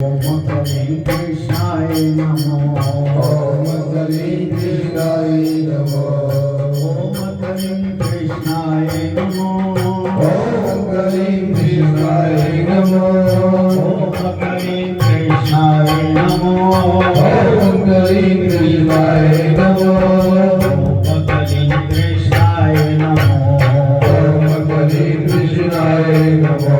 ओम कलिं कृष्णाय नमो। ओम कलिं कृष्णाय नमो। ओम कलिं कृष्णाय नमो। ओम कलिं कृष्णाय नमो। ओम कलिं कृष्णाय नमो। ओम कलिं कृष्णाय नमो। ओम कलिं कृष्णाय नमो। ओम कलिं कृष्णाय नमो।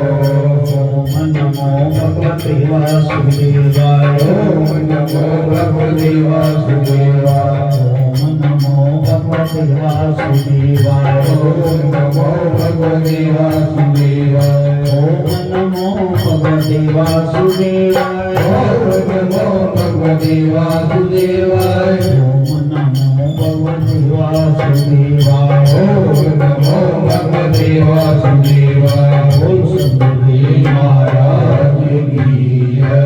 ओम नमो भगवते वासुदेवाय। ओम नमो भगवते वासुदेवाय। ओम नमो भगवते वासुदेवाय। ओम नमो भगवते वासुदेवाय। ओम नमो भगवते वासुदेवाय। ओम नमो भगवते वासुदेवाय। ओम नमो भगवते वासुदेवाय। ओम नमो भगवते वासुदेवाय। बोल सद्गुरुदेव महाराज की जय।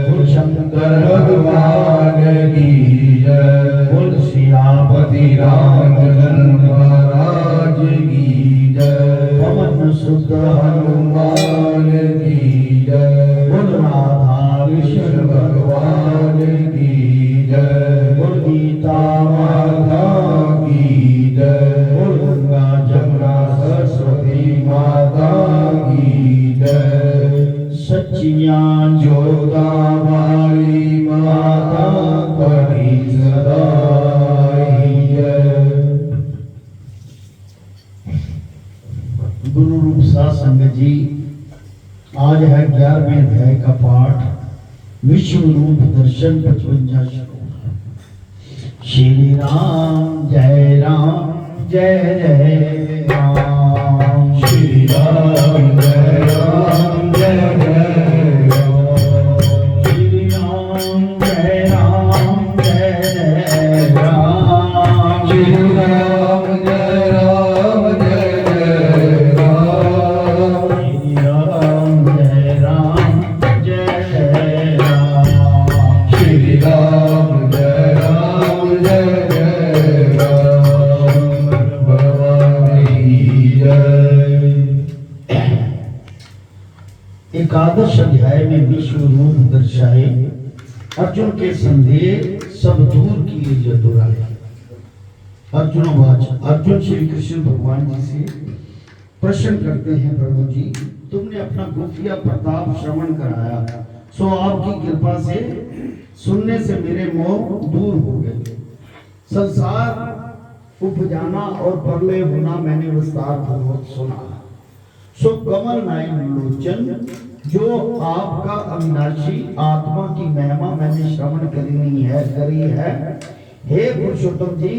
बोल शंकर भगवान की जय। बोल श्रीरामपति पति रामचंद्र महाराज की जय। पवन सुत हनुमान की जय। बोल राधा कृष्ण कृष्ण भगवान की जय। बोल गीता माता की जय। बोल गंगा जमुना सरस्वती माता की जय। सच्चियान जोतावाली माता की सदा जय। गुरु रूप साध संगत जी, आज है 11वें अध्याय का पाठ, विश्व रूप दर्शन 55 श्लोक। श्री राम जय जय राम। श्री राम जय राम जय जय राम। श्री राम जय राम। श्री राम जय राम जय जय राम। श्री राम जय राम। श्री राम जय राम जय जय राम। भगवान की जय। एकादश अध्याय में विश्व रूप दर्शाए, अर्जुन के संदेह सब दूर किए जतुराए। अर्जुन श्री कृष्ण भगवान जी से प्रश्न करते हैं, प्रभु जी तुमने अपना गुफिया प्रताप श्रवण कराया, सो आपकी कृपा से सुनने से मेरे मोह दूर हो गए। संसार उपजाना और प्रलय होना मैंने विस्तार पूर्वक सुना। सो कमल नयन लोचन, जो आपका अविनाशी आत्मा की महिमा मैंने श्रवण करी है। हे पुरुषोत्तम जी,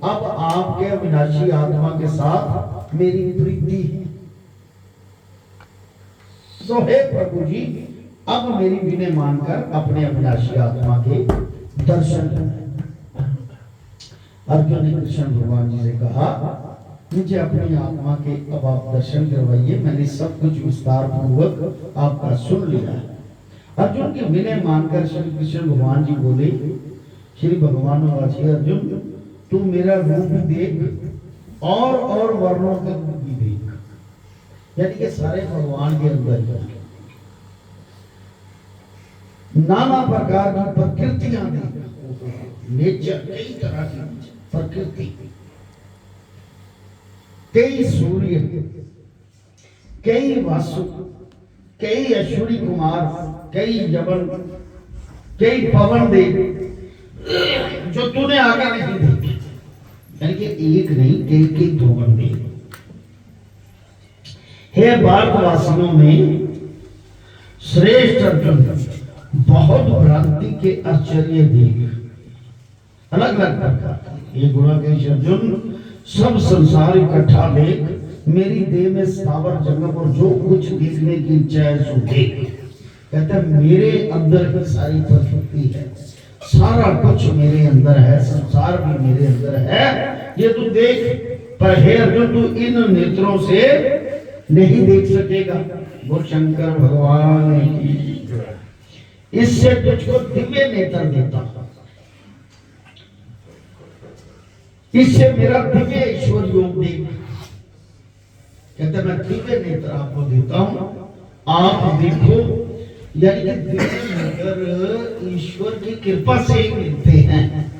अब आपके अविनाशी आत्मा के साथ मेरी प्रीति है। सो हे प्रभु जी, अब मेरी विनय मानकर अपने अविनाशी आत्मा के दर्शन करें। अर्जुन ने कृष्ण भगवान जी से कहा, मुझे अपनी आत्मा के अब आप दर्शन करवाइए, मैंने सब कुछ विस्तार पूर्वक आपका सुन लिया है। अर्जुन की विनय मानकर श्री कृष्ण भगवान जी बोले, श्री भगवान वासी अर्जुन, तू मेरा रूप देख और वर्णों का रूप भी देख, यानी कि सारे भगवान के अंदर नाना प्रकार की प्रकृतियां देख, नेचर, कई तरह की प्रकृति, कई सूर्य, कई वासु, कई अश्विनी कुमार, कई यवन, कई पवन देव, जो तूने आगे नहीं देखे। यानी कि एक नहीं, कई पवन देव। हे भारतवासियों में श्रेष्ठ अर्जुन, बहुत भ्रांति के आश्चर्य देख, अलग अलग प्रकार ये गुणाकेश अर्जुन, सब संसार इकट्ठा देख, मेरी देह में स्थावर जंगम और जो कुछ देखने की इच्छा है सो देख। कहते हैं मेरे अंदर ही सारी प्रकृति है, सारा कुछ मेरे अंदर है, संसार भी मेरे अंदर है, ये तू देख। पर हे अर्जुन, तू इन नेत्रों से नहीं देख सकेगा। वो शंकर भगवान की, इससे तुझको दिव्य नेत्र देता, इससे मेरा दिव्य ईश्वर योग देख। कहते मैं दिव्य नेत्र आपको देता हूं, आप देखो यानी कि दिव्य नेत्र ईश्वर की कृपा से ही मिलते हैं,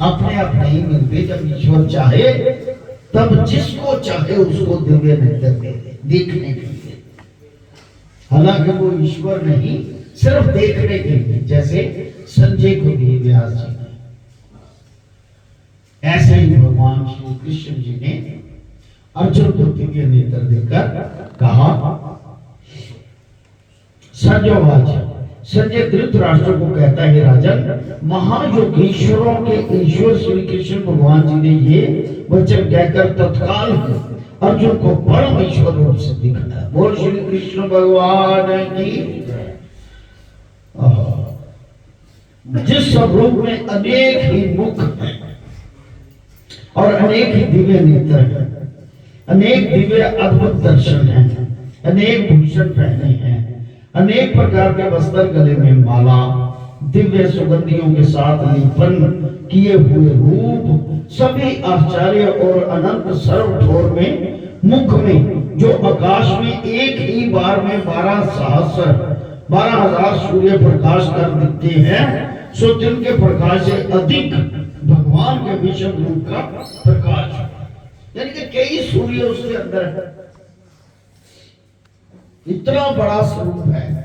अपने आप नहीं मिलते। जब ईश्वर चाहे तब जिसको चाहे उसको दिव्य नेत्र दे दे देखने के लिए। हालांकि वो ईश्वर नहीं, सिर्फ देखने के लिए, जैसे संजय को दिए व्यास जी ने, ऐसे ही भगवान श्री कृष्ण जी ने अर्जुन को दिव्य नेत्र देकर कहा। संजय धृतराष्ट्र को कहता है, राजन, महायोगीश्वरों के ईश्वर श्री कृष्ण भगवान जी ने ये वचन कहकर तत्काल अर्जुन को परम ईश्वर रूप से दिखाया। बोल श्री कृष्ण भगवान की। जिस स्वरूप में अनेक ही मुख हैं और अनेक ही दिव्य नेत्र हैं, अनेक दिव्य अद्भुत दर्शन हैं, अनेक भूषण पहने हैं, अनेक प्रकार के वस्त्र, गले में माला, दिव्य सुगंधियों के साथ लेपन किए हुए रूप, सभी आश्चर्य और अनंत सर्व ठोर में मुख में जो आकाश में एक ही बार में 12,000 सूर्य प्रकाश कर दिखते हैं, सो दिन के प्रकाश से अधिक भगवान के विषम रूप का प्रकाश, यानी कि कई सूर्य उसके अंदर है। इतना बड़ा स्वरूप है।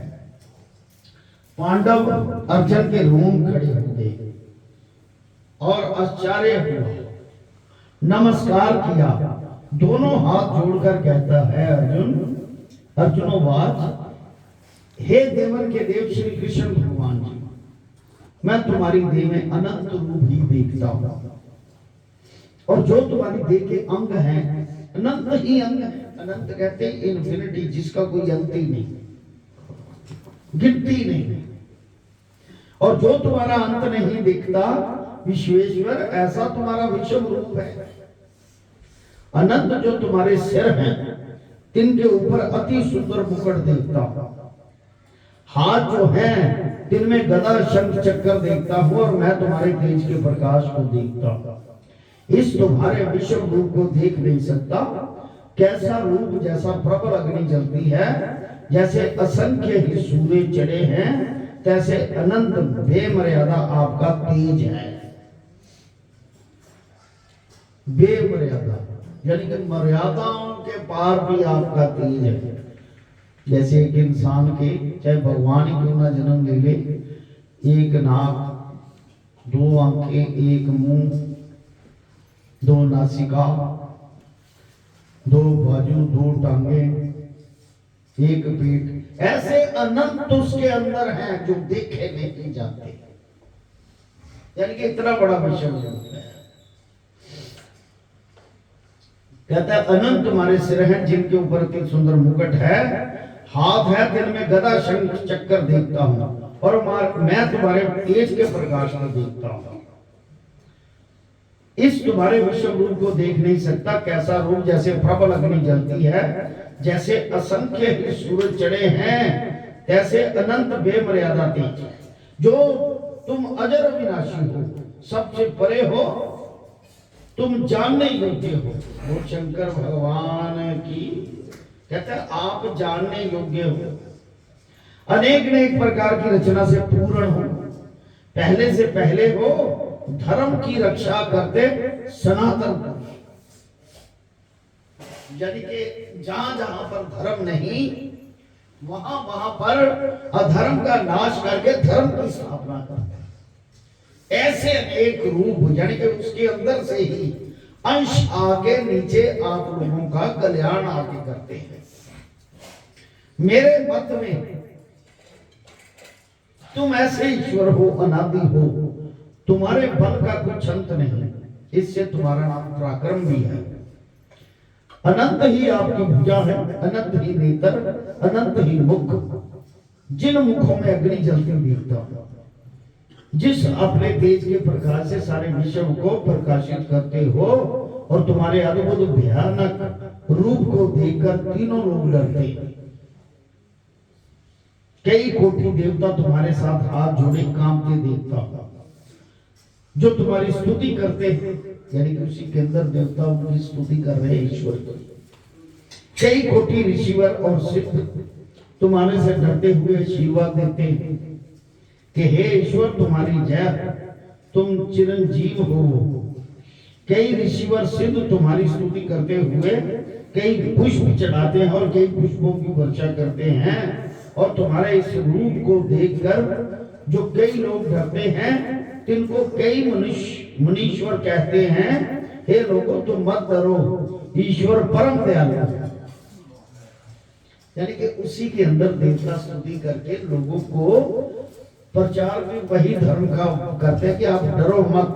पांडव अर्जुन के रोम खड़े हो गए और आश्चर्य हुआ, नमस्कार किया, दोनों हाथ जोड़कर कहता है, अर्जुनोवाच, हे देवन के देव श्री कृष्ण भगवान जी, मैं तुम्हारी देह में अनंत रूप ही देखता हूं और जो तुम्हारी देह के अंग हैं अनंत ही अंग है। अनंत कहते हैं इन्फिनिटी, जिसका कोई अंत ही नहीं, गिनती नहीं। और जो तुम्हारा अंत नहीं दिखता विश्वेश्वर, ऐसा तुम्हारा विषम रूप है। अनंत जो तुम्हारे सिर हैं, तिनके ऊपर अति सुंदर मुकुट देखता हूं। हाथ जो हैं, तिनमें गदा शंख चक्कर देखता हूं और मैं तुम्हारे तेज के प्रकाश को देखता हूं। इस तुम्हारे विषम रूप को देख नहीं सकता। कैसा रूप, जैसा प्रबल अग्नि जलती है, जैसे असंख्य ही सूर्य चढ़े हैं, तैसे अनंत बेमर्यादा आपका तेज है। बेमर्यादा यानी कि मर्यादाओं के पार भी आपका तेज है। जैसे एक इंसान के, चाहे भगवान ही क्यों ना जन्म ले ले, एक नाक, 2 आंखें, एक मुंह, 2 नासिका, 2 बाजू, 2 टांगे, एक पेट, ऐसे अनंत उसके अंदर हैं जो देखे नहीं जाते। यानी कि इतना बड़ा विषय है। कहता है, अनंत तुम्हारे सिर हैं जिनके ऊपर अति सुंदर मुकुट है, हाथ है, दिन में गदा शंख चक्कर देखता हूं और मैं तुम्हारे तेज के प्रकाश को देखता हूं। इस तुम्हारे विश्व रूप को देख नहीं सकता। कैसा रूप, जैसे प्रबल अग्नि जलती है, जैसे असंख्य ही सूरज चढ़े हैं, तैसे अनंत बेमर्यादा तेज है। जो तुम अजर विनाशी हो, सबसे परे हो, तुम जानने योग्य हो। वो शंकर भगवान की कहते हैं, आप जानने योग्य हो, अनेक अनेक प्रकार की रचना से पूर्ण हो, पहले से पहले हो, धर्म की रक्षा करते सनातन। यानी कि जहां जहां पर धर्म नहीं, वहां वहां पर अधर्म का नाश करके धर्म की स्थापना करते। ऐसे एक रूप, यानी कि उसके अंदर से ही अंश आगे नीचे आप लोगों का कल्याण आगे करते हैं। मेरे मत में तुम ऐसे ईश्वर हो, अनादि हो, तुम्हारे बल का कुछ अंत नहीं, इससे तुम्हारा नाम पराक्रम भी है। अनंत ही आपकी भुजा है, अनंत ही नेत्र, अनंत ही मुख, जिन मुखों में अग्नि जलती देखता हूं, जिस अपने तेज के प्रकाश से सारे विश्व को प्रकाशित करते हो, और तुम्हारे अद्भुत भयानक रूप को देखकर तीनों लोग डरते हैं। कई कोटि देवता तुम्हारे साथ हाथ जोड़े कांपते देखता हूं, जो तुम्हारी स्तुति करते हैं, यानी कि उसी के अंदर देवता उनकी स्तुति कर रहे हैं ईश्वर की। कई कोटि ऋषिवर और सिद्ध तुम्हारे से डरते हुए आशीर्वाद देते हैं कि हे ईश्वर तुम्हारी जय, तुम चिरंजीव हो। कई ऋषिवर सिद्ध तुम्हारी स्तुति करते हुए कई पुष्प चढ़ाते हैं और कई पुष्पों की वर्षा करते हैं। और तुम्हारे इस रूप को देखकर जो कई लोग डरते हैं, तिनको कई मुनीश्वर कहते हैं, हे लोगों तुम मत डरो, ईश्वर परम दयालु है। यानी कि उसी के अंदर देवता स्तुति करके लोगों को प्रचार में वही धर्म का करते हैं कि आप डरो मत,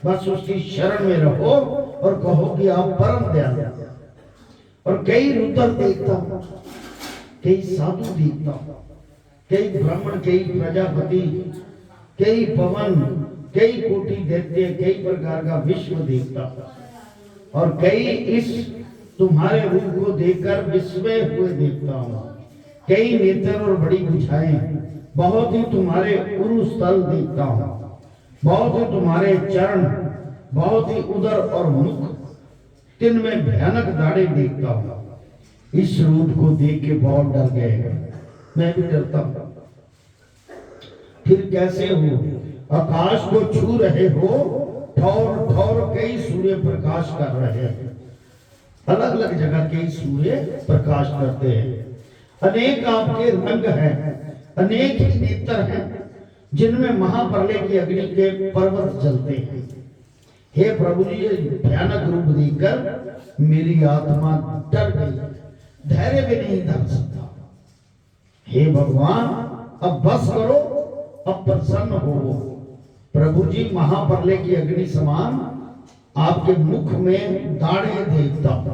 बस उसकी शरण में रहो और कहो कि आप परम दयालु हैं। और कई रुद्र देखता हूं, कई साधु देखता हूं, कई ब्राह्मण, कई प्रजापति, कई पवन, कई कोटि दैत्य, कई प्रकार का विश्व देखता हूं। और कई इस तुम्हारे रूप को देखकर विस्मय हुए देखता हूं। कई नेत्र और बड़ी भुजाएं, बहुत ही तुम्हारे उरु स्थल देखता हूं, बहुत ही तुम्हारे चरण, बहुत ही उदर और मुख, तिन में भयानक दाढ़े देखता हूं। इस रूप को देख के बहुत डर गए, मैं भी डरता हूं। फिर कैसे हो, आकाश को छू रहे हो, ठौर ठौर कई सूर्य प्रकाश कर रहे हैं। अलग अलग जगह के सूर्य प्रकाश करते हैं। अनेक आपके रंग हैं, अनेक ही नेत्र हैं, जिनमें महाप्रलय की अग्नि के पर्वत जलते हैं। हे प्रभु जी, ये भयानक रूप देखकर मेरी आत्मा डर गई, धैर्य भी नहीं धर सकता। हे भगवान, अब बस करो, अब प्रसन्न हो। प्रभु जी, महाप्रलय की अग्नि समान आपके मुख में दाढ़े देखता हूं।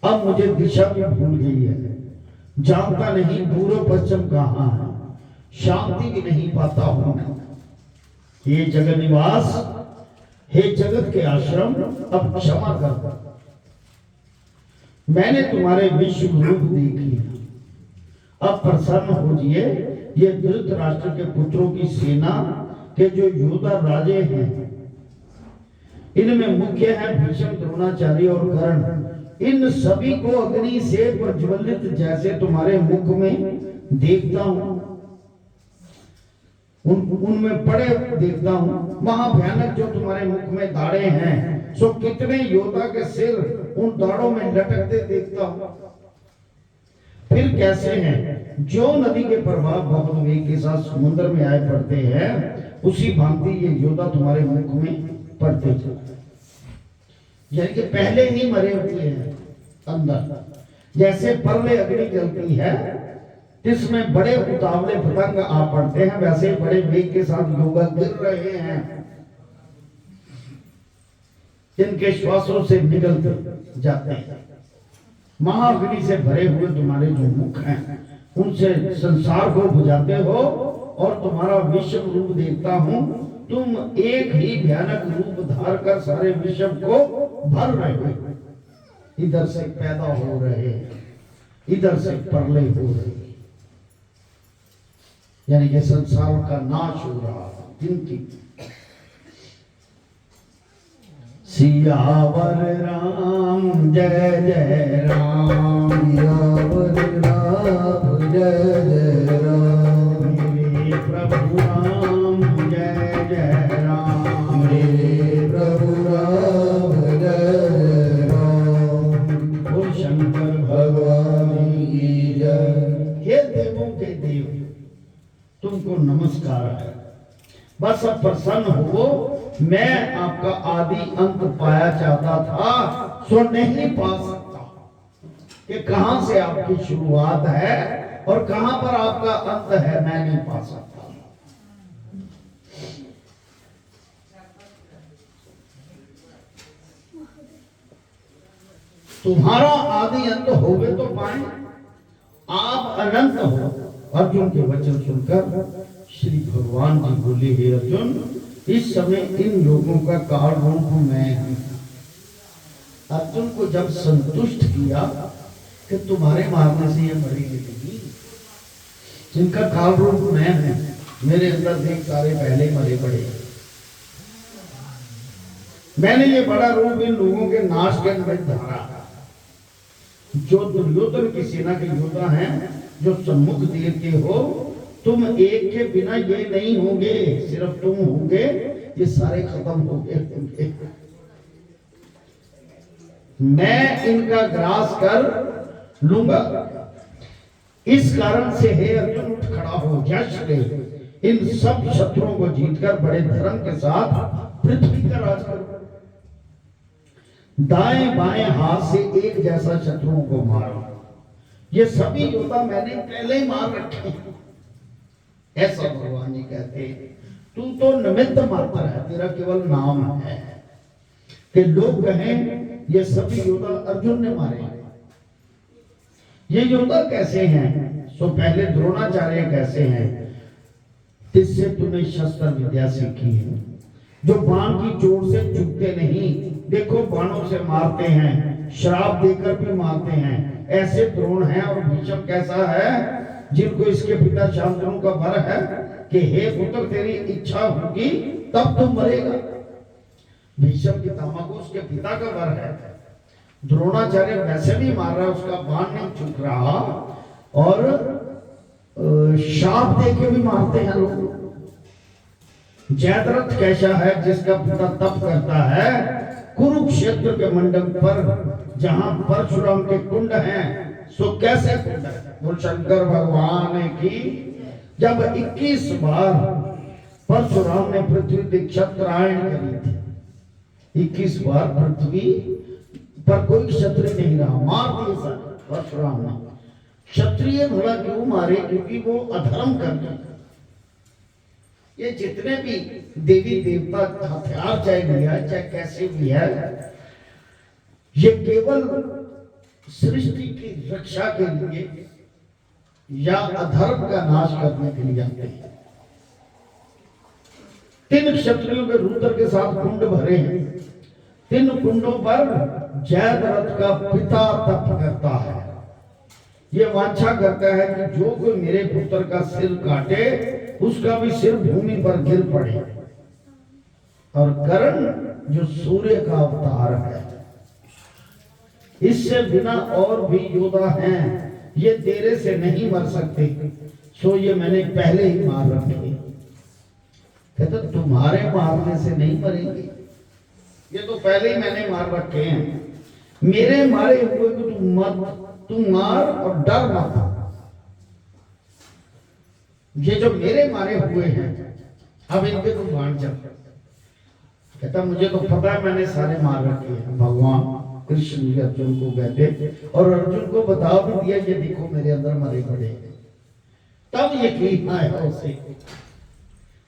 अब मुझे दिशा भी भूल गई है, जानता नहीं पूर्व पश्चिम कहां है, शांति भी नहीं पाता हूं। ये जगत निवास, हे जगत के आश्रम, अब क्षमा कर, मैंने तुम्हारे विश्व रूप देख लिया, अब प्रसन्न हो जिए। ये धृतराष्ट्र के पुत्रों की सेना के जो योद्धा राजे हैं, इनमें मुख्य है भीष्म, द्रोणाचार्य और कर्ण। इन सभी को अग्नि से प्रज्वलित जैसे तुम्हारे मुख में देखता हूं, उनमें पड़े देखता हूं। महाभयानक जो तुम्हारे मुख में दाढ़े हैं, सो कितने योद्धा के सिर उन दाढ़ों में लटकते देखता हूं। फिर कैसे हैं, जो नदी के प्रवाह बहुत वेग के साथ समुद्र में आए पड़ते हैं, उसी भांति ये योद्धा तुम्हारे मुख में पड़ते चलते, यानी कि पहले ही मरे हुए हैं अंदर। जैसे परले अग्नि जलती है, इसमें बड़े उतावले पतंग आ पड़ते हैं, वैसे बड़े वेग के साथ योद्धा गिर रहे हैं, जिनके श्वासों से निकलते जाते हैं। महाअग्नि से भरे हुए तुम्हारे जो मुख हैं, उनसे संसार को बुझाते हो और तुम्हारा विश्व रूप देखता हूं। तुम एक ही भयानक रूप धार कर सारे विश्व को भर रहे हो। इधर से पैदा हो रहे, इधर से प्रलय हो रही, यानी कि संसार का नाश हो रहा। जिनकी सियावर राम जय जय राम, सियावर राम जय जय राम, मेरे प्रभु राम जय जय राम, मेरे प्रभु राम जय जय राम। बोल शंकर भगवान की जय। हे देवों के देव, तुमको नमस्कार है। बस अब प्रसन्न हो। मैं आपका आदि अंत पाया चाहता था, सो नहीं पा सकता कि कहां से आपकी शुरुआत है और कहां पर आपका अंत है, मैं नहीं पा सकता। तुम्हारा आदि अंत होवे तो पाए, आप अनंत हो। अर्जुन के वचन सुनकर श्री भगवान जी बोले, हे अर्जुन, इस समय इन लोगों का काल रूप मैं हूं। अर्जुन को जब संतुष्ट किया कि तुम्हारे मारने से ये मरेंगे नहीं, जिनका काल रूप मैं हूं, मेरे अंदर देख सारे पहले मरे पड़े, मैंने ये बड़ा रूप इन लोगों के नाश के निमित्त धारा। जो दुर्योधन की सेना के योद्धा हैं, जो सम्मुख देर के हो, तुम एक के बिना ये नहीं होंगे, सिर्फ तुम होंगे, ये सारे खत्म हो गए। मैं इनका ग्रास कर लूंगा। इस कारण से हे अर्जुन उठ खड़ा हो, यश ले, इन सब शत्रुओं को जीतकर बड़े धर्म के साथ पृथ्वी का राज करो। दाएं बाएं हाथ से एक जैसा शत्रुओं को मारो। ये सभी योद्धा मैंने पहले ही मार रखे हैं, ऐसा भगवान जी कहते हैं। तू तो निमित्त मात्र है, तेरा केवल नाम है कि लोग कहें ये सभी योद्धा अर्जुन ने मारे हैं। ये योद्धा कैसे हैं? सो पहले द्रोणाचार्य कैसे हैं? इससे तूने शस्त्र विद्या सीखी है, जो बाण की चोट से चुकते नहीं, देखो बाणों से मारते हैं, श्राप देकर भी मारते हैं, ऐसे द्रोण हैं। और भीष्म कैसा है? जिनको इसके पिता शांतनु का वर है कि हे पुत्र तेरी इच्छा होगी तब तुम मरेगा। भीष्म पितामह को उसके पिता का वर है। द्रोणाचार्य वैसे भी मार रहा है, उसका बाण नहीं चुक रहा, और शाप दे के भी मारते हैं लोग। जयद्रथ कैसा है? जिसका पिता तप करता है कुरुक्षेत्र के मंडप पर, जहां परशुराम के कुंड हैं। सो कैसे कुंड है? वो शंकर भगवान की जब 21 बार परशुराम ने पृथ्वी की क्षत्रायण करी थी, 21 बार पृथ्वी पर कोई क्षत्रिय नहीं रहा, मार दिए सर परशुराम ने। क्षत्रिय भला क्यों मारे? क्योंकि वो अधर्म करते। ये जितने भी देवी देवता हथियार चाहे लिया चाहे कैसे भी है, ये केवल सृष्टि की रक्षा के लिए या अधर्म का नाश करने के लिए आते हैं। 3 क्षत्रियों के रुद्र के साथ कुंड भरे हैं। 3 कुंडों पर जयद्रथ का पिता तप करता है। ये वांछा करता है कि जो कोई मेरे पुत्र का सिर काटे उसका भी सिर भूमि पर गिर पड़े। और कर्ण जो सूर्य का अवतार है, इससे बिना और भी योद्धा हैं, ये तेरे से नहीं मर सकते, सो ये मैंने पहले ही मार रखे। कहते तुम्हारे मारने से नहीं मरेंगे, ये तो पहले ही मैंने मार रखे हैं। मेरे मारे हुए को तुम मार और डर मत। ये जो मेरे मारे हुए हैं अब इनके तुम बाण चल। कहता मुझे तो पता है मैंने सारे मार रखे हैं। भगवान कृष्ण जी अर्जुन को कहते, और अर्जुन को बता भी दिया ये देखो मेरे अंदर मरे पड़े। तब यकीन आया उसे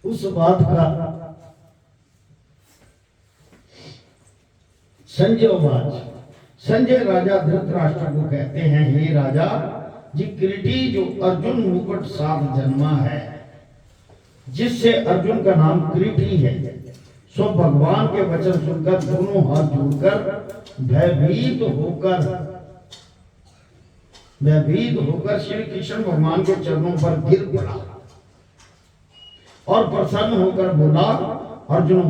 उस बात का। संजय राजा धृतराष्ट्र को कहते हैं, हे राजा जी, किरीटी जो अर्जुन मुकुट साथ जन्मा है, जिससे अर्जुन का नाम किरीटी है, सो भगवान के वचन सुनकर दोनों हाथ जोड़कर भयभीत होकर श्री कृष्ण भगवान के चरणों पर गिर पड़ा और प्रसन्न होकर बोला, अर्जुन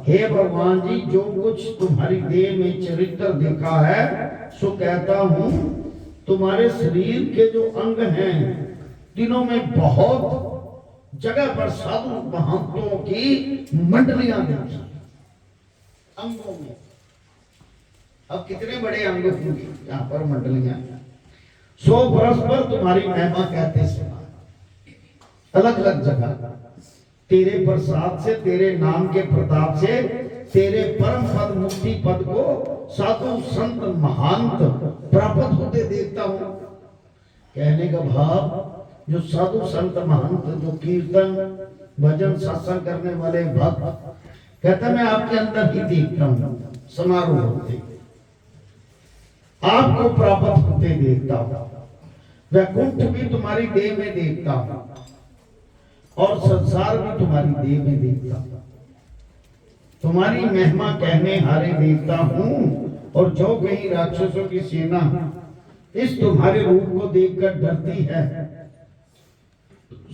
हे भगवान जी, जो कुछ तुम्हारी देह में चरित्र देखा है सो कहता हूं। तुम्हारे शरीर के जो अंग हैं तीनों में बहुत जगह पर साधु महंतों की मंडलियां देखी अंगों में। अब कितने बड़े अंग होंगे यहाँ पर मंडलियां। 100 वर्ष पर तुम्हारी महिमा कहते सुना, अलग अलग जगह तेरे प्रसाद से, तेरे नाम के प्रताप से, तेरे परम पद मुक्ति पद को साधु संत महांत प्राप्त होते देखता हूं। कहने का भाव, जो साधु संत महंत, जो कीर्तन भजन सत्संग करने वाले भक्त, कहता मैं आपके अंदर ही देखता हूं, समारोह होते आपको प्राप्त होते देखता हूं। वैकुंठ भी तुम्हारी देह में देखता हूं और संसार भी तुम्हारी देह में देखता हूं। तुम्हारी महिमा कहने हारे देखता हूं, और जो कहीं राक्षसों की सेना इस तुम्हारे रूप को देखकर डरती है,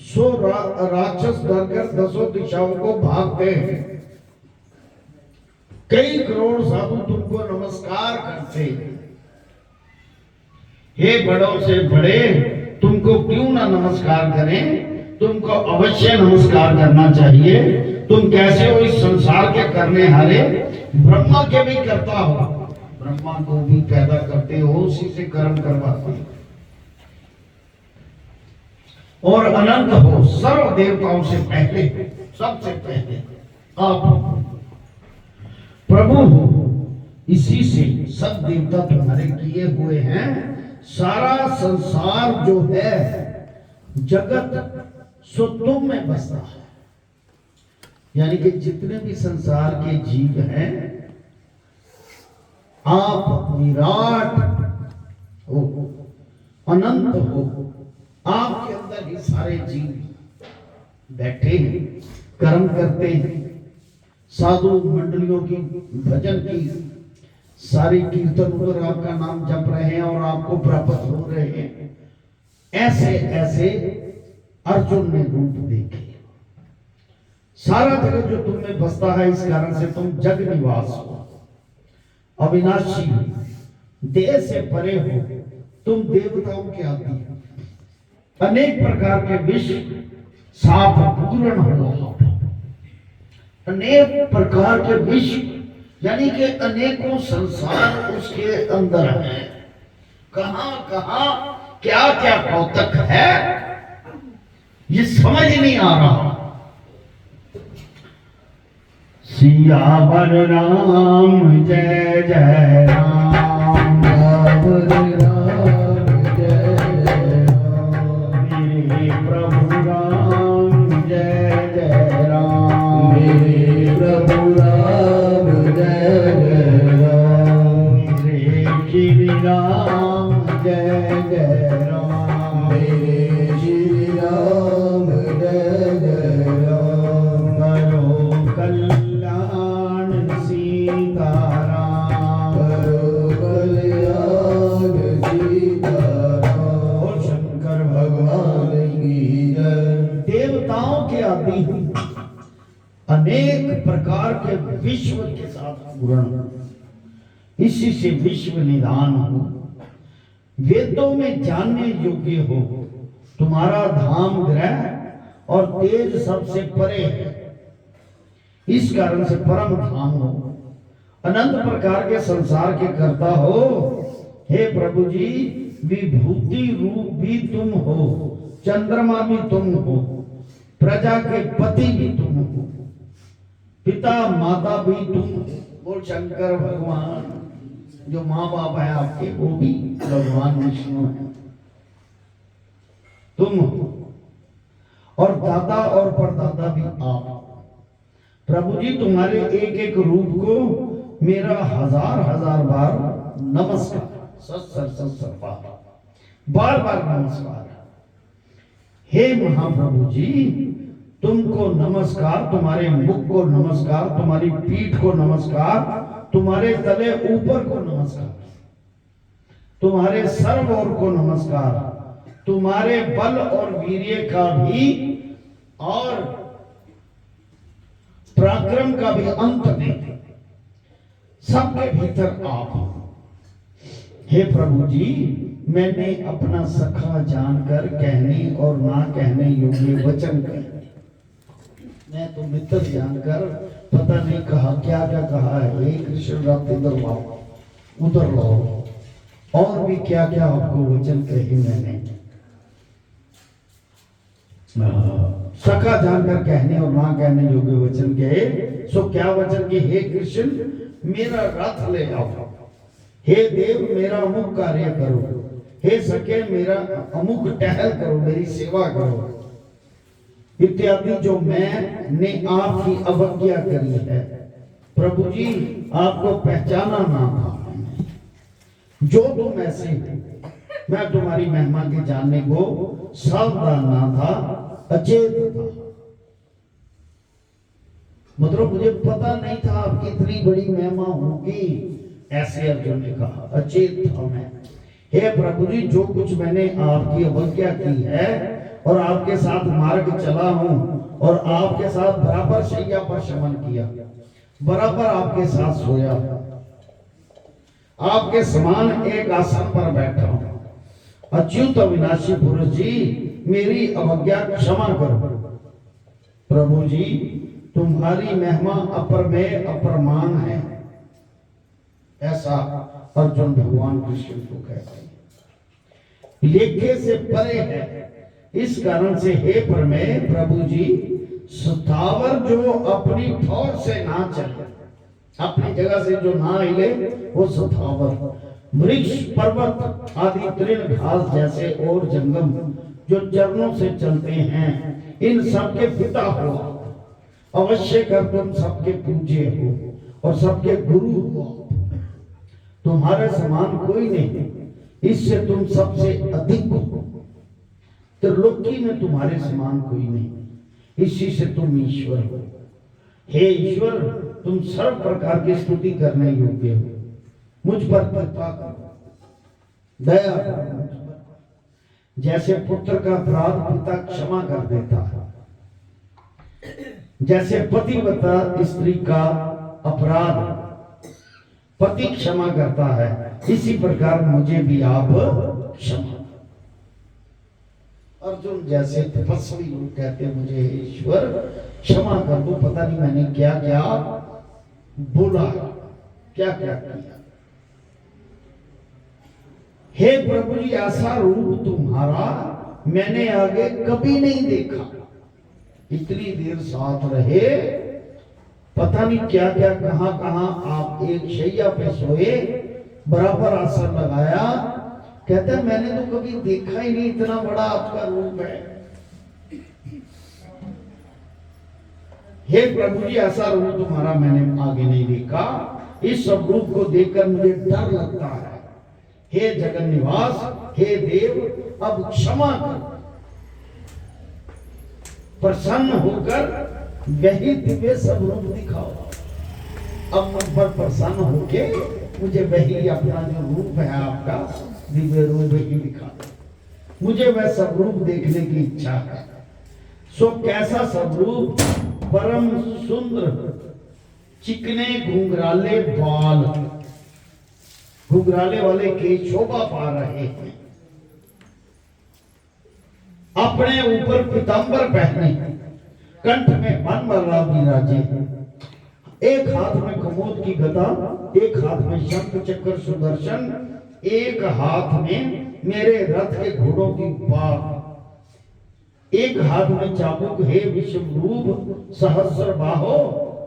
सो राक्षस डरकर 10 दिशाओं को भागते हैं। कई करोड़ साधु तुमको नमस्कार करते हैं। हे बड़ों से बड़े, तुमको तुमको क्यों ना नमस्कार करें, तुमको अवश्य नमस्कार करना चाहिए। तुम कैसे हो इस संसार के करने हारे, ब्रह्मा के भी करता हो, ब्रह्मा को भी पैदा करते हो, उसी से कर्म करवाते हो और अनंत हो, सर्व देवताओं से पहले, सबसे पहले आप प्रभु हो। इसी से सब देवता तुम्हारे किए हुए हैं। सारा संसार जो है जगत सो तुम में बसता है, यानी कि जितने भी संसार के जीव हैं, आप विराट हो, अनंत हो, आपके अंदर ही सारे जीव बैठे हैं, कर्म करते हैं, साधु मंडलियों की भजन की सारी कीर्तन उधर आपका नाम जप रहे हैं और आपको प्राप्त हो रहे हैं। ऐसे ऐसे अर्जुन ने रूप देखे। सारा जगत जो तुम में बसता है, इस कारण से तुम जग निवास हो, अविनाशी, देह से परे हो, तुम देवताओं के आदि हो। अनेक प्रकार के विष साप पूर्ण हो, अनेक प्रकार के विष, यानी कि अनेकों संसार उसके अंदर है। कहां कहां क्या क्या कौतक है, ये समझ नहीं आ रहा। सियावर राम जय जय राम, राम राम जय जय राम, मेरे प्रभु राम जय जय राम, मेरे प्रभु राम जय जय राम, मेरे श्री राम जय जय राम, मेरे श्री राम जय जय राम, करो कल्याण सीताराम, करो कल्याण सीताराम। और शंकर भगवान की जय। देवताओं के आदि अनेक प्रकार के विश्व के साथ पूर्ण, इसी से विश्व निदान हो, वेदों में जानने योग्य हो। तुम्हारा धाम ग्रह और तेज सबसे परे है, इस कारण से परम धाम हो। अनंत प्रकार के संसार के करता हो। हे प्रभु जी, विभूति रूप भी तुम हो, चंद्रमा भी तुम हो, प्रजा के पति भी तुम हो, पिता माता भी तुम हो। बोल शंकर भगवान, जो माँ बाप है आपके वो भी भगवान विष्णु है, तुम हो। और दादा और परदादा भी आप। प्रभु जी, तुम्हारे एक एक रूप को मेरा हजार हजार बार नमस्कार, सत्सर बार बार नमस्कार। हे महाप्रभु जी, तुमको नमस्कार, तुम्हारे मुख को नमस्कार, तुम्हारी पीठ को नमस्कार, तुम्हारे तले ऊपर को नमस्कार, तुम्हारे सर्व ओर को नमस्कार, तुम्हारे बल और वीर्य का भी और पराक्रम का भी अंत नहीं, सबके भीतर आप हो। हे प्रभु जी, मैंने अपना सखा जानकर कहने और ना कहने योग्य वचन कहे। मैं तो मित्र जानकर पता नहीं कहा क्या क्या कहा है। हे कृष्ण रात इधर लाओ, उधर लाओ, और भी क्या क्या आपको वचन कहे मैंने। सखा जानकर कहने और ना कहने योग्य वचन कहे। सो क्या वचन के? हे कृष्ण, मेरा रथ ले आओ। हे देव, मेरा अमुक कार्य करो। हे सखे, मेरा अमुक टहल करो, मेरी सेवा करो, इत्यादि जो मैंने आपकी अवज्ञा करी है। प्रभु जी, आपको पहचाना ना था, जो तुम ऐसे हो, मैं तुम्हारी महिमा के जानने को सावधान ना था, अचेत था। मतलब मुझे पता नहीं था आपकी इतनी बड़ी महिमा होगी, ऐसे अर्जुन ने कहा, अचेत था मैं। हे प्रभु जी, जो कुछ मैंने आपकी अवज्ञा की है और आपके साथ मार्ग चला हूं और आपके साथ बराबर शैया पर शमन किया, बराबर आपके साथ सोया, आपके समान एक आसन पर बैठा हूं, अच्युत अविनाशी पुरुष जी, मेरी अवज्ञा क्षमा करो। प्रभु जी, तुम्हारी महिमा अपरमेय अपरमान है, ऐसा अर्जुन भगवान कृष्ण को कहते हैं। लेखे से परे है, इस कारण से हे प्रमेय प्रभु जी, स्थावर जो अपनी ठोर से ना चले, अपनी जगह से जो ना हिले, वो स्थावर। वृक्ष पर्वत आदि तृण घास जैसे और जंगम जो चरणों से चलते हैं, इन सबके पिता हो, अवश्य कर तुम सबके पूज्य हो और सबके गुरु हो। तुम्हारे समान कोई नहीं, इससे तुम सबसे अधिक हो। त्रिलोकी में तुम्हारे समान कोई नहीं, इसी से तुम ईश्वर हो। हे ईश्वर, तुम सर्व प्रकार की स्तुति करने योग्य हो। मुझ पर कृपा करो, दया करो मुझ पर। जैसे पुत्र का अपराध पिता क्षमा कर देता है, जैसे पतिव्रता स्त्री का अपराध पति क्षमा करता है, इसी प्रकार मुझे भी आप क्षमा। अर्जुन जैसे तपस्वी लोग कहते हैं, मुझे ईश्वर क्षमा कर दो, पता नहीं मैंने क्या क्या बोला, क्या क्या किया। हे प्रभु जी, ऐसा रूप तुम्हारा मैंने आगे कभी नहीं देखा। इतनी देर साथ रहे, पता नहीं क्या क्या कहां कहां आप एक शैया पे सोए, बराबर आसन लगाया। कहते मैंने तो कभी देखा ही नहीं, इतना बड़ा आपका रूप है। हे प्रभु जी, ऐसा रूप तुम्हारा मैंने आगे नहीं देखा। इस सब रूप को देखकर मुझे डर लगता है। हे जगन निवास, हे देव, अब क्षमा कर, प्रसन्न होकर वही दिव्य सब रूप दिखाओ। अब मुझ पर प्रसन्न होके मुझे वही अपना जो रूप है आपका दिव्य रूप ही दिखा दो। मुझे वह सब रूप देखने की इच्छा है। सो कैसा सब रूप, परम सुंदर, चिकने घुंघराले बाल, घुंघराले वाले के शोभा पा रहे हैं, अपने ऊपर पीतांबर पहने, कंठ में मनमल्ला विराजे, एक हाथ में कमोद की गदा, एक हाथ में शंख चक्र सुदर्शन, एक हाथ में मेरे रथ के घोड़ों की बाग, एक हाथ में चाबुक। हे विश्व रूप सहस्र बाहो,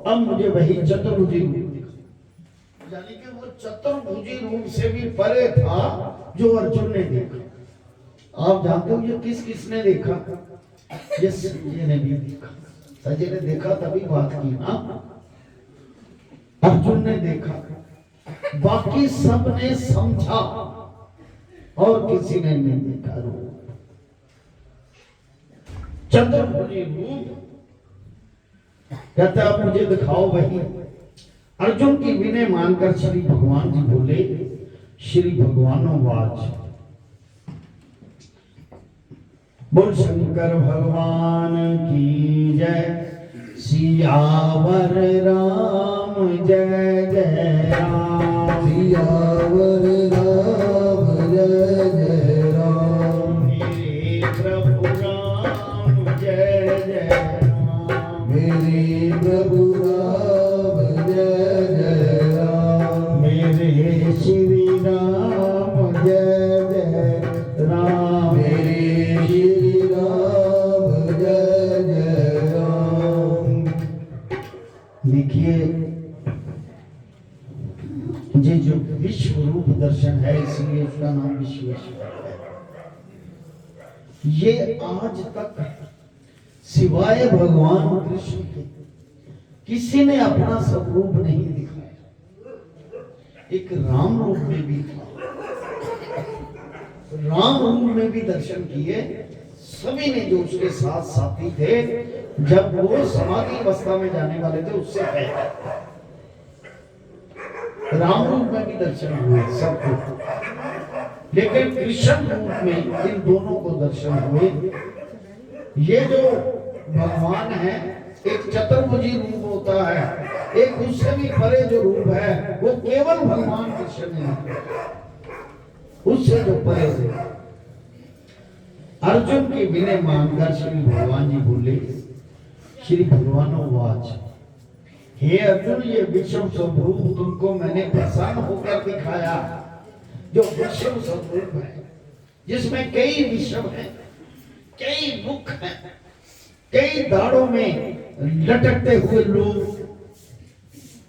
अब मुझे वही चतुर्भुजी रूप दिखा। यानी कि वो चतुर्भुजी रूप से भी परे था जो अर्जुन ने देखा। आप जानते हो ये किस किसने देखा? ये संजय ने भी देखा। संजय ने देखा तभी बात की ना, अर्जुन ने देखा, बाकी सब ने समझा और किसी ने नहीं देखा रूप। चतुर्भुजी रूप कहता अब मुझे दिखाओ वही। अर्जुन की विनय मानकर श्री भगवान जी बोले, श्री भगवानो वाच, बोल शंकर भगवान की जय, सियावर राम जय जय राम, सियावर राम जय जय राम, मेरे प्रभु राम जय जय राम, मेरे प्रभु राम जय जय राम, मेरे श्री राम जय जय राम, मेरे श्री राम जय जय राम। देखिए ये जो विश्व रूप दर्शन है, इसलिए उसका नाम विश्वेश्वर है। ये आज तक सिवाय भगवान कृष्ण के किसी ने अपना स्वरूप नहीं दिखाया। एक राम रूप में भी था, राम रूप में भी दर्शन किए सभी ने जो उसके साथ साथी थे, जब वो समाधि अवस्था में जाने वाले थे उससे पहले राम रूप में भी दर्शन हुए सबको, लेकिन कृष्ण रूप में इन दोनों को दर्शन हुए। ये जो भगवान है, एक चतुर्भुजी रूप होता है, एक उससे भी परे जो रूप है वो केवल भगवान कृष्ण है, उससे जो परे है। अर्जुन की विनय मानकर श्री भगवान जी बोले, श्री भगवानोवाच, हे अर्जुन, ये विषम स्वरूप तुमको मैंने प्रसन्न होकर दिखाया, जो विषम स्वरूप है, जिसमें कई विषम है, कई मुख हैं, कई दाढ़ों में लटकते हुए लोग,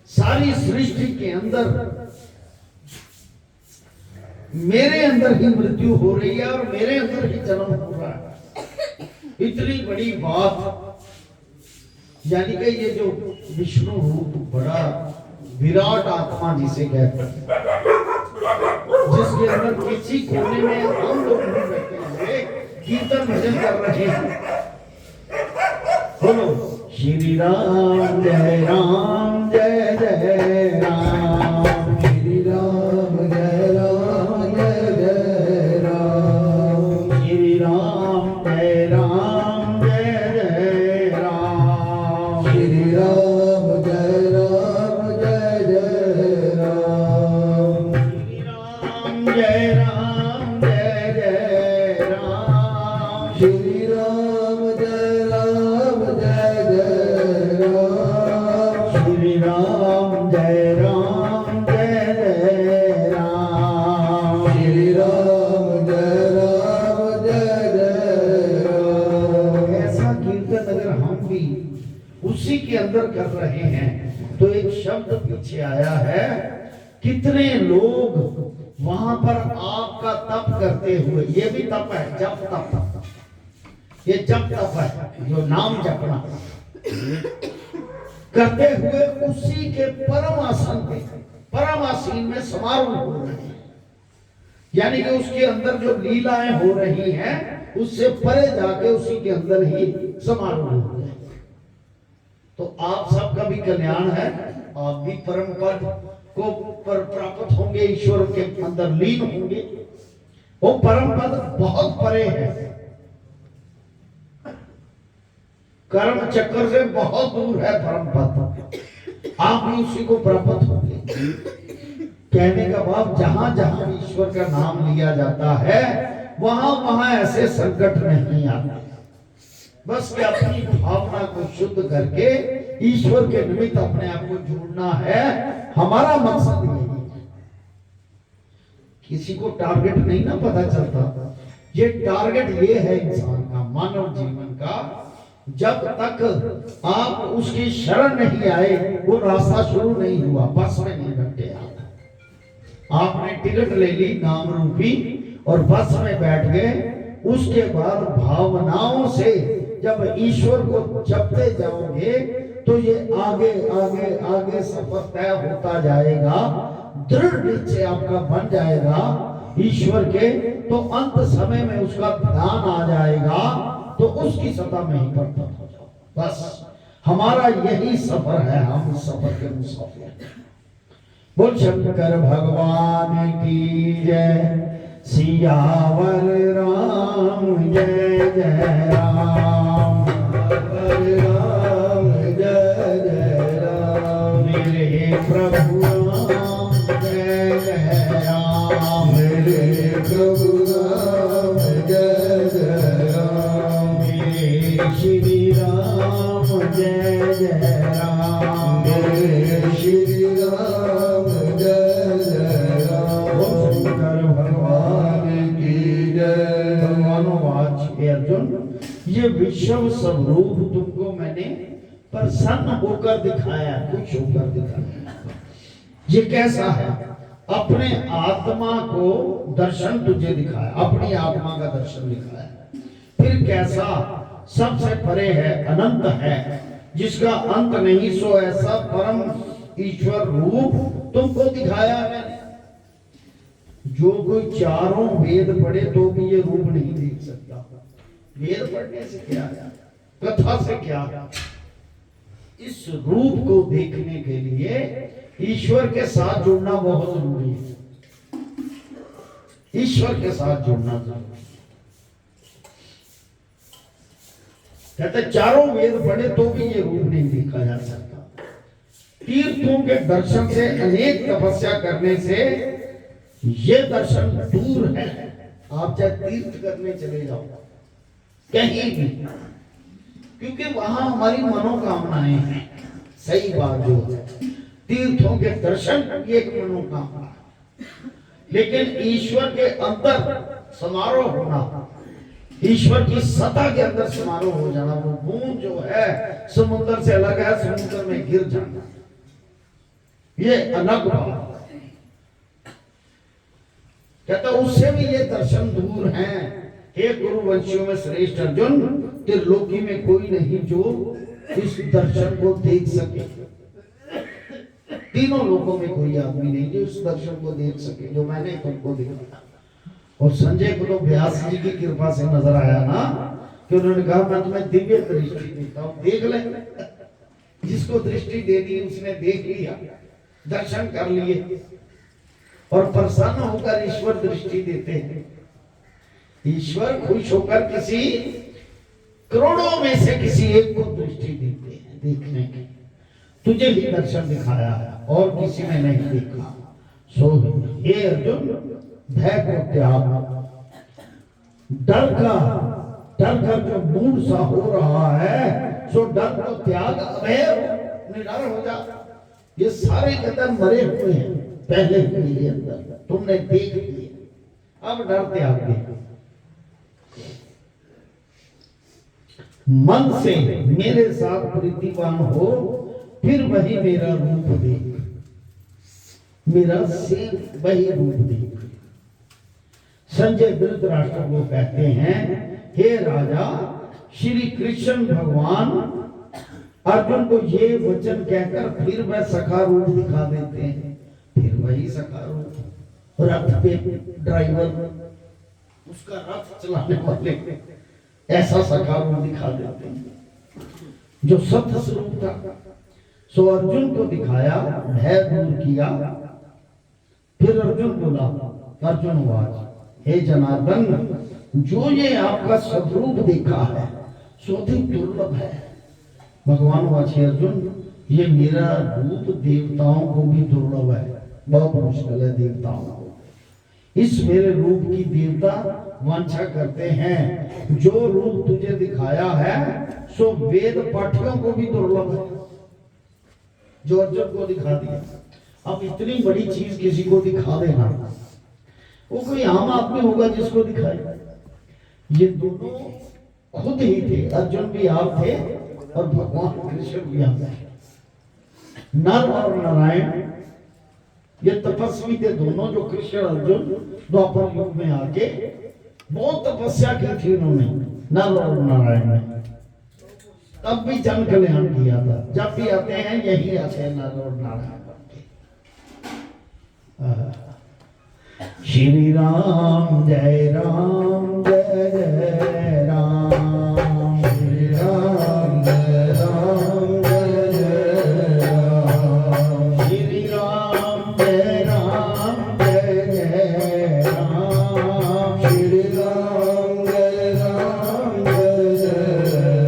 सारी सृष्टि के अंदर मेरे अंदर ही मृत्यु हो रही है और मेरे अंदर ही जन्म हो रहा है। इतनी बड़ी बात, यानी कि ये जो विष्णु रूप बड़ा विराट आत्मा जिसे कहते हैं, जिसके अंदर किसी कोने में हम लोग नहीं बैठे हुए कीर्तन भजन कर रहे हैं। बोलो श्री राम जय राम जय जय राम, श्री राम जय राम जय जय राम, श्री राम जय राम जय जय राम, श्री राम जय राम जय जय राम, श्री राम जय राम जय जय राम, श्री राम जय राम जय जय राम, श्री राम जय राम जय जय राम, श्री राम जय राम जय जय राम। ऐसा कीर्तन अगर हम भी उसी के अंदर कर रहे हैं तो एक शब्द पीछे आया है, कितने लोग वहां पर आपका तप करते हुए, ये भी तप है, जप तप, ये जप तप है, जो नाम जपना करते हुए उसी के परम आसन पे, परम आसीन में समारोह हो रहे हैं, यानी कि उसके अंदर जो लीलाएं हो रही हैं उससे परे जाके उसी के अंदर ही समारोह हो रहे हैं। तो आप सबका भी कल्याण है, आप भी परम पद को पर प्राप्त होंगे, ईश्वर के अंदर लीन होंगे। वो परम पद बहुत परे है, कर्म चक्र से बहुत दूर है परम पद, आप भी उसी को प्राप्त होंगे। कहने का भाव, जहां जहां ईश्वर का नाम लिया जाता है वहां वहां ऐसे संकट नहीं आते। बस कि अपनी भावना को शुद्ध करके ईश्वर के निमित्त अपने आप को जोड़ना है, हमारा मकसद यही है। किसी को टारगेट नहीं ना पता चलता, ये टारगेट ये है इंसान का, मानव जीवन का। जब तक आप उसकी शरण नहीं आए वो रास्ता शुरू नहीं हुआ, बस में नहीं बैठे आप। आपने टिकट ले ली नाम रूपी और बस में बैठ गए, उसके बाद भावनाओं से जब ईश्वर को जपते जाओगे तो ये आगे आगे आगे सफर तय होता जाएगा, दृढ़ निश्चय आपका बन जाएगा ईश्वर के, तो अंत समय में उसका ध्यान आ जाएगा, तो उसकी सत्ता में ही प्रकट हो जाओ। बस हमारा यही सफर है, हम सफर के मुसाफिर। बोल शंकर भगवान की जय, सियावर राम जय जय राम, राम जय जय राम, मेरे प्रभु राम जय जय राम, मेरे प्रभु राम जय जय राम, मेरे श्री राम जय जय राम, मेरे श्री राम जय जय राम। बोल शंकर भगवान की जय। भगवानोवाच, हे अर्जुन, ये विश्व स्वरूप तुमको मैंने प्रसन्न होकर दिखाया, खुश होकर दिखाया। ये कैसा है? अपने आत्मा को दर्शन तुझे दिखाया, अपनी आत्मा का दर्शन दिखाया। फिर कैसा? सबसे परे है, अनंत है, जिसका अंत नहीं, सो ऐसा परम ईश्वर रूप तुमको दिखाया मैंने। जो कोई चारों वेद पढ़े तो भी ये रूप नहीं देख सकता। वेद पढ़ने से क्या, कथा से क्या, इस रूप को देखने के लिए ईश्वर के साथ जुड़ना बहुत जरूरी है। ईश्वर के साथ जुड़ना जरूरी। कहते चारों वेद पढ़े तो भी ये रूप नहीं देखा जा सकता। तीर्थों के दर्शन से, अनेक तपस्या करने से ये दर्शन दूर है। आप चाहे तीर्थ करने चले जाओ, कहीं भी, क्योंकि वहां हमारी मनोकामनाएं हैं। सही बात जो है, तीर्थों के दर्शन ये एक मनोकामना है, लेकिन ईश्वर के अंदर समारोह होना, ईश्वर की सत्ता के अंदर समारोह हो जाना, वो बूंद जो है समुद्र से अलग है, समुद्र में गिर जाना, ये अलग बात है। कहता उससे भी ये दर्शन दूर हैं। हे गुरुवंशियों में श्रेष्ठ अर्जुन, त्रिलोकी में कोई नहीं जो इस दर्शन को देख सके। तीनों लोगों में कोई आदमी नहीं जो इस दर्शन को देख सके जो मैंने तुमको दिखाया। और संजय को तो व्यास जी की कृपा से नजर आया ना, कि उन्होंने कहा मैं तुम्हें दिव्य दृष्टि देता हूं, देख ले। जिसको दृष्टि दे दी उसने देख लिया, दर्शन कर लिए, और प्रसन्न होकर ईश्वर दृष्टि देते हैं। ईश्वर खुश होकर किसी करोड़ों में से किसी एक को दृष्टि देते हैं देखने की। तुझे ही दर्शन दिखाया है और किसी ने नहीं देखा। सो हे अर्जुन, भय को त्याग, डर का जो मूड सा हो रहा है, सो डर को त्याग, अभय निडर हो जा। ये सारे के अंदर मरे हुए हैं पहले के अंदर, तुमने देख लिए, अब डर त्याग दे। मन से मेरे साथ प्रीतिवान हो, फिर वही मेरा रूप देख, मेरा सेम वही रूप देख। संजय धृतराष्ट्र को कहते हैं, हे राजा, श्री कृष्ण भगवान अर्जुन को ये वचन कहकर फिर वह सखा रूप दिखा देते हैं। फिर वही सखा रूप, रथ पे ड्राइवर, उसका रथ चलाने वाले, ऐसा सखा रूप दिखा देते हैं जो सत्य स्वरूप था। सो अर्जुन को दिखाया, भय दूर किया। फिर अर्जुन बोला, अर्जुन वाच, हे जनार्दन, जो ये आपका स्वरूप देखा है सो अधिक दुर्लभ है। भगवान वाची अर्जुन, ये मेरा रूप देवताओं को भी दुर्लभ है, बहुत मुश्किल है देवताओं को। इस मेरे रूप की देवता वांछा करते हैं। जो रूप तुझे दिखाया है सो वेद पाठियों को भी दुर्लभ है, जो अर्जुन को दिखा दिया। अब इतनी बड़ी चीज किसी को दिखा देना, वो कोई आम आदमी होगा जिसको दिखाए। ये दोनों खुद ही थे, अर्जुन भी आप थे और भगवान कृष्ण भी आप थे। नर और नारायण ये तपस्वी थे दोनों, जो कृष्ण अर्जुन द्वापर युग में आके बहुत तपस्या की थी उन्होंने, नर और नारायण ने। तब भी जन कल्याण किया था। जब भी आते हैं यही आते हैं नर और नारायण बनके। श्री राम जय राम जय जय राम, श्री राम जय राम जय जय राम, श्री राम जय राम जय जय राम, श्री राम जय राम जय जय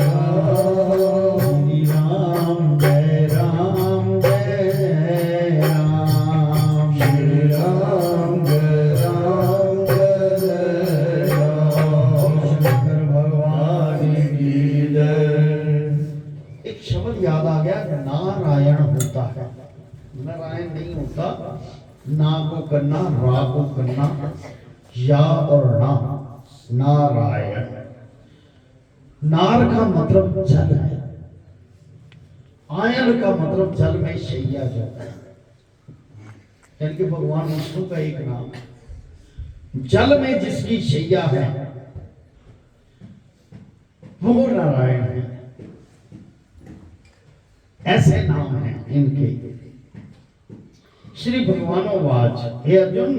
राम, श्री राम जय राम जय जय राम, श्री राम जय राम जय जय राम, शंकर भगवान की जय। एक शब्द याद आ गया, नारायण होता है, नारायण नहीं होता। ना को करना, रा को करना, या और ना, नारायण। नार का मतलब जल है, आयन का मतलब जल में शैया जाता है, यानी कि भगवान विष्णु का एक नाम है। जल में जिसकी शैया है वो नारायण है। ऐसे नाम हैं इनके। श्री भगवानोवाच, हे अर्जुन,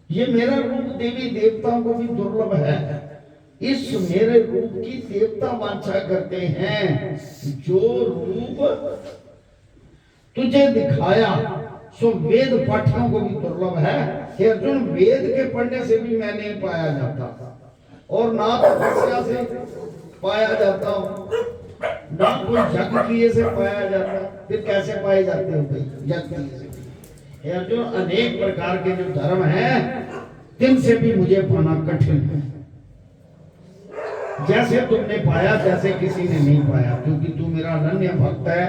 ये मेरा रूप देवी देवताओं को भी दुर्लभ है। इस मेरे रूप की देवता वांछा करते हैं। जो रूप तुझे दिखाया सो वेद पाठियों को भी दुर्लभ है। हे अर्जुन, वेद के पढ़ने से भी मैं नहीं पाया जाता, और ना तपस्या से पाया जाता हूँ, ना कोई यज्ञ किए से पाया जाता। फिर कैसे पाए जाते हो भाई? यज्ञ किए से। हे अर्जुन, अनेक प्रकार के जो धर्म हैं जिनसे भी मुझे पाना कठिन है। जैसे तुमने पाया तैसे किसी ने नहीं पाया, क्योंकि तू मेरा अनन्य भक्त है।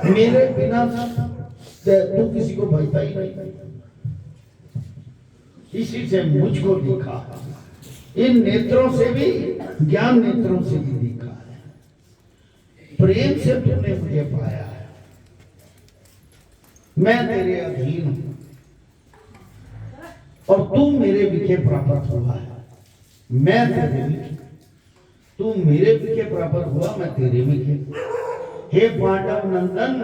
मेरे बिना तू किसी को भजता ही नहीं। इसी से मुझको देखा, इन नेत्रों से भी, ज्ञान नेत्रों से भी देखा है। प्रेम से तुमने मुझे पाया है, मैं तेरे अधीन हूं और तू मेरे विखे प्राप्त हुआ है। मैं तेरे विखे, तू मेरे विखे प्राप्त हुआ, मैं तेरे विखे। हे पांडव नंदन,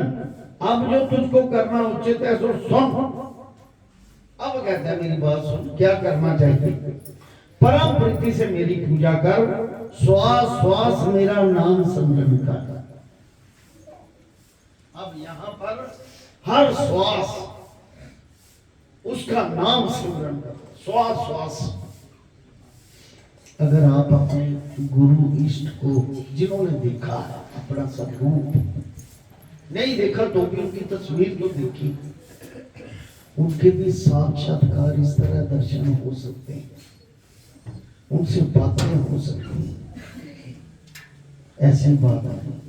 अब जो तुझको करना उचित है सो सुन। अब कहता है मेरी बात सुन, क्या करना चाहिए? परम प्रीति से मेरी पूजा कर, श्वास श्वास मेरा नाम स्मरण कर। अब यहां पर हर श्वास उसका नाम स्मरण कर, श्वास श्वास। अगर आप अपने गुरु इष्ट को, जिन्होंने देखा है अपना स्वरूप, नहीं देखा तो भी उनकी तस्वीर तो देखी, उनके भी साक्षात्कार इस तरह दर्शन हो सकते हैं, उनसे बातें हो सकती हैं, ऐसी बात है।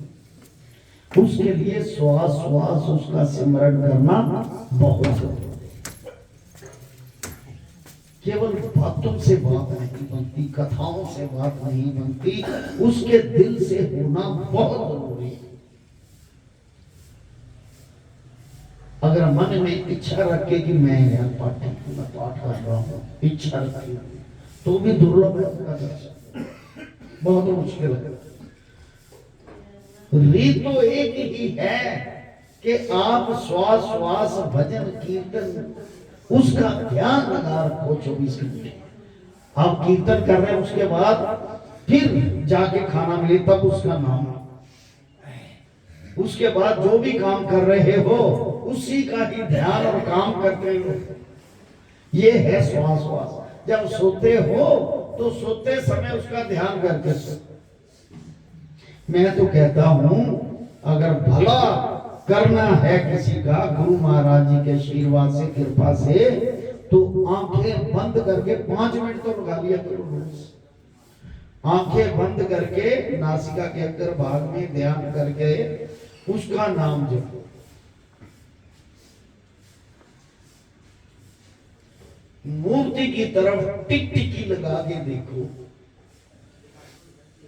उसके लिए श्वास श्वास उसका स्मरण करना बहुत जरूरी है। केवल बातों से बात नहीं बनती, कथाओं से बात नहीं बनती, उसके दिल से होना बहुत जरूरी है। अगर मन में इच्छा रखे कि मैं यार पाठ कर रहा हूँ, इच्छा रखी, तो भी दुर्लभ है उसका दर्शन, बहुत मुश्किल है। रीत तो एक ही है कि आप श्वास श्वास भजन कीर्तन उसका ध्यान लगा रखो 24 घंटे। आप कीर्तन कर रहे हैं, उसके बाद फिर जाके खाना मिले तब उसका नाम, उसके बाद जो भी काम कर रहे हो उसी का ही ध्यान और काम करते हो। ये है श्वास श्वास। जब सोते हो तो सोते समय उसका ध्यान करके सो। मैं तो कहता हूं, अगर भला करना है किसी का गुरु महाराज जी के आशीर्वाद से, कृपा से, तो आंखें बंद करके 5 मिनट तो लगा लिया करो रोज। आंखें बंद करके नासिका के अग्र भाग में ध्यान करके उसका नाम जपो। मूर्ति की तरफ टिकटिकी लगा के देखो।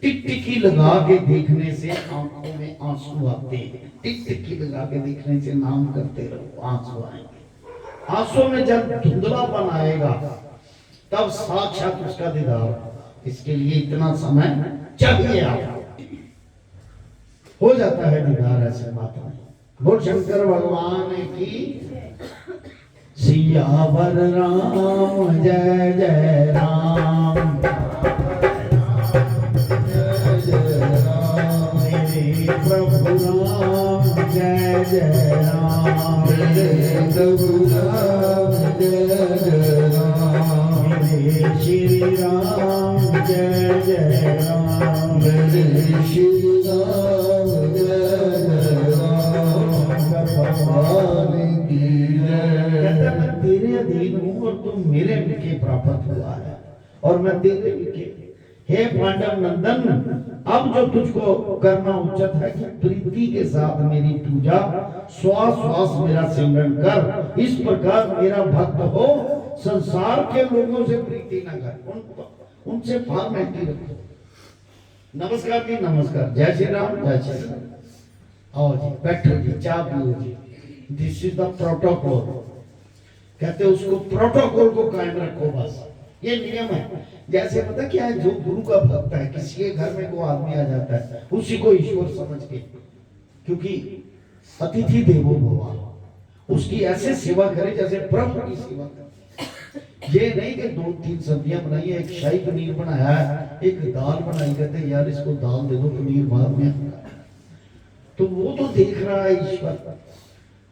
टिकटिकी लगा के देखने से आंखों में आंसू आते हैं। टिकटिकी लगा के देखने से नाम करते रहो, आंसू आएंगे। आंसू में जब धुंधलापन आएगा तब साक्षात उसका दीदार। इसके लिए इतना समय चाहिए आपको, हो जाता है दीदार, ऐसे बात नहीं। बोल शंकर भगवान की। सियावर राम जय जय राम, जय जय राम, मेरे प्रभु राम जय जय राम, मेरे प्रभु राम जय जय राम, मेरे श्री राम जय जय राम, मेरे श्री राम जय जय राम। भगवान की कहता मैं तेरे अधीन हूं और तुम मेरे विखे प्राप्त हुआ है और मैं तेरे विखे। हे पांडव नंदन, अब जो तुझको करना उचित है कि प्रीति के साथ मेरी पूजा, श्वास श्वास मेरा सिमरन कर। इस प्रकार मेरा भक्त हो, संसार के लोगों से प्रीति न कर, उनसे फॉर्मेलिटी रखो। नमस्कार जी, नमस्कार, जय श्री राम, जय श्री राम। आओ जी, बैठो जी, चाय पियो जी। This is the protocol. कहते हैं उसको, प्रोटोकॉल को कायम रखो, बस ये नियम है। जैसे पता क्या है, जो गुरु का भक्त है, किसी के घर में कोई आदमी आ जाता है, उसी को ईश्वर समझ के, क्योंकि अतिथि देवो भव, उसकी ऐसे सेवा करे जैसे प्रभु की सेवा करे। ये नहीं कि 2-3 सब्जियां बनाई है, एक शाही पनीर बनाया है, एक दाल बनाई, कहते यार इसको दाल दे दो, पनीर बाद में। तो वो तो देख रहा है ईश्वर,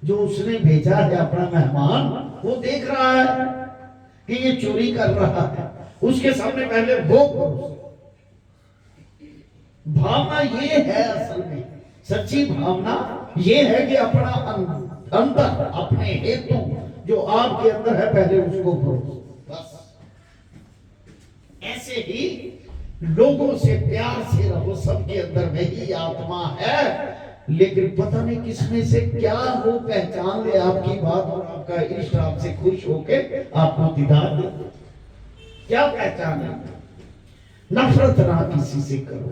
जो उसने भेजा है अपना मेहमान, वो देख रहा है कि ये चोरी कर रहा है। उसके सामने पहले वो करो। भावना ये है, असल में सच्ची भावना ये है कि अपना अंदर, अपने हेतु जो आपके अंदर है, पहले उसको करो। बस ऐसे ही लोगों से प्यार से रहो, सबके अंदर वही आत्मा है, लेकिन पता नहीं किसमें से क्या वो पहचान ले आपकी बात और आपका इष्ट आपसे खुश होके आपको दीदार दे। क्या पहचान है? नफरत ना किसी से करो।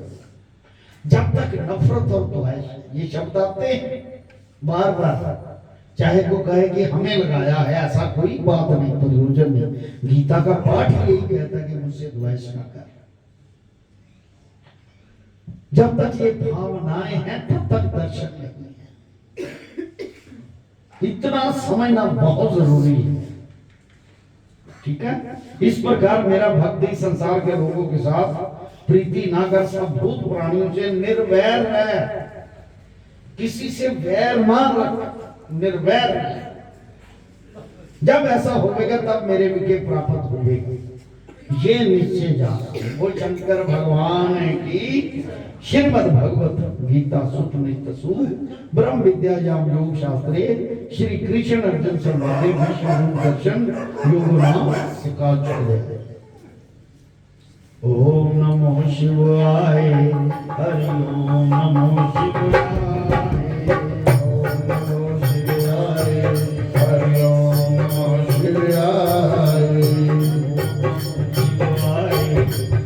जब तक नफरत और द्वेष ये शब्द आते हैं बार बार, चाहे वो कहे कि हमें लगाया है, ऐसा कोई बात नहीं, प्रयोजन नहीं। गीता का पाठ यही कहता है कि मुझसे द्वेष ना कर। जब तक ये भावनाएं हैं तब तक दर्शन नहीं है। इतना समझना बहुत जरूरी है, ठीक है। इस प्रकार मेरा भक्त इस संसार के लोगों के साथ प्रीति ना कर, सब भूत प्राणियों से निर्वैर है, किसी से वैर ना रख, निर्वैर है। जब ऐसा होगा तब मेरे विके प्राप्त होगा, ये निश्चय जान। वो शंकर भगवान की श्रीमद् भगवत गीता सुत नित्य सूद ब्रह्म विद्यायाम योग शास्त्रे श्री कृष्ण अर्जुन संवादे विष्णु रूप दर्शन योग नाम सिखा चले। ओम नमो शिवाय, हरि ओम नमो शिवाय, ओम नमो शिवाय, हरि ओम नमो शिवाय,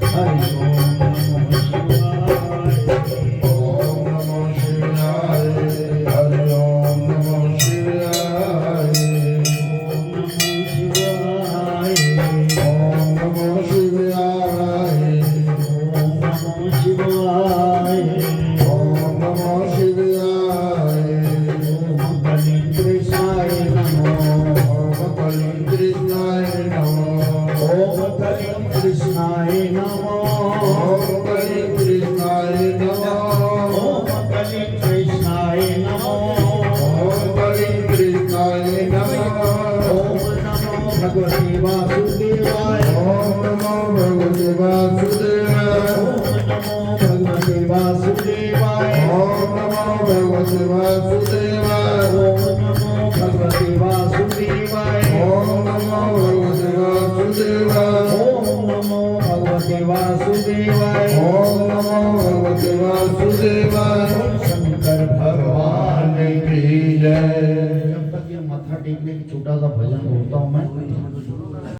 हरि ओम नमो शिवाय। ओम नमो शिवाय, हरि ओम नमो शिवाय, ओम नमो शिवाय, ओम नमो शिवाय, ओम बलि कृष्णाय नमो, ओम बलि कृष्णाय नमो, ओम कलिं कृष्णाय नमो, ओम बलि कृष्णाय नमो, ओम कलिं कृष्णाय नमो, ओम बलि कृष्णाय नमो, ओम नमो भगवते वासुदेवाय, ओम नमो भगवते वासुदेवाय, ओम नमो भगवते वासुदेवाय, ओम नमो भगवते वासुदेवाय, ओम नमो भगवते वासुदेवाय, ओम नमो भगवते वासुदेवाय, ओम नमो भगवते वासुदेवाय, ओम नमो भगवते वासुदेवाय। शंकर भगवान की जय। जब तक ये माथा टेकने की छोटा सा भजन बोलता हूँ मैं।